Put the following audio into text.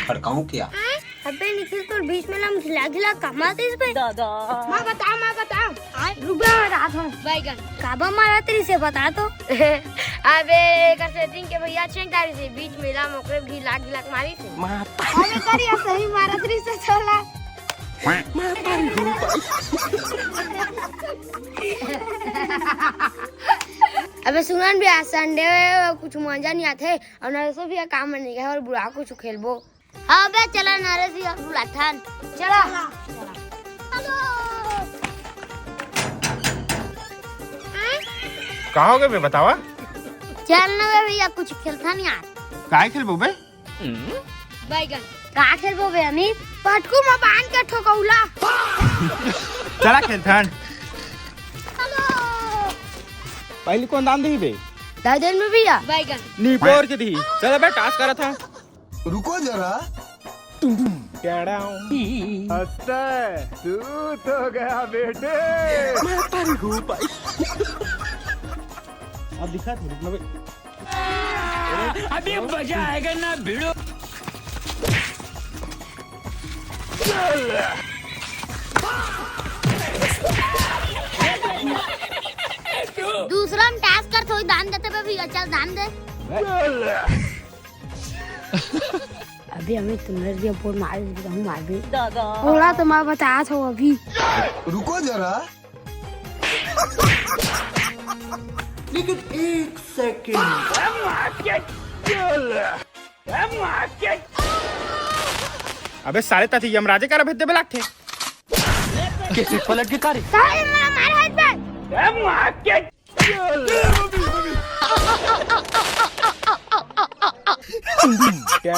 फड़काऊं क्या? अबे निखिल तो बीच में हम खिला खिला कमाते इस पे दादा। माँ बता रुपया बता दो बैगन काबा मारा तेरी से बता तो। अबे कैसे दिन के भैया चेक तारी से बीच में ला मोकरे गिला गिला मारी से माता। अबे करिया सही मारा तेरी से चला अबे सुनन भी आज संडे कुछ मजा नहीं आते और नरेश भी काम नहीं गया और बुढ़ा कुछ खेलबो। हाँ बे चला नरेश और बुढ़ा थान चला कहाँ हो गए बे बतावा? चल ना बे भैया कुछ खेलता नहीं यार। काय खेलबो बे? बैगन का खेलबो बे अमित पटकू में बांध के ठोकौला। चला खेलथन। पहले कौन दान दी बे? दादन में भैया बैगन नीपोर के दी। चल बे टास्क करा था। रुको जरा। हंसता तू तो गया बेटे। अब दिखा थे रुकना बे। अभी मजा आएगा ना भिड़ो। दूसरा हम टास्क कर थोड़ी दान देते पे भैया चल दान दे। अभी हमें तुम्हारे लिए फोन मार देता हूँ मार भी दादा थोड़ा तो मैं बता था अभी। रुको जरा। लेकिन एक सेकंड। अबे सारे ताती यमराजे का भेद दे बेलाक थे। कैसे पलट के कार सारे मेरा मार हाथ पे क्या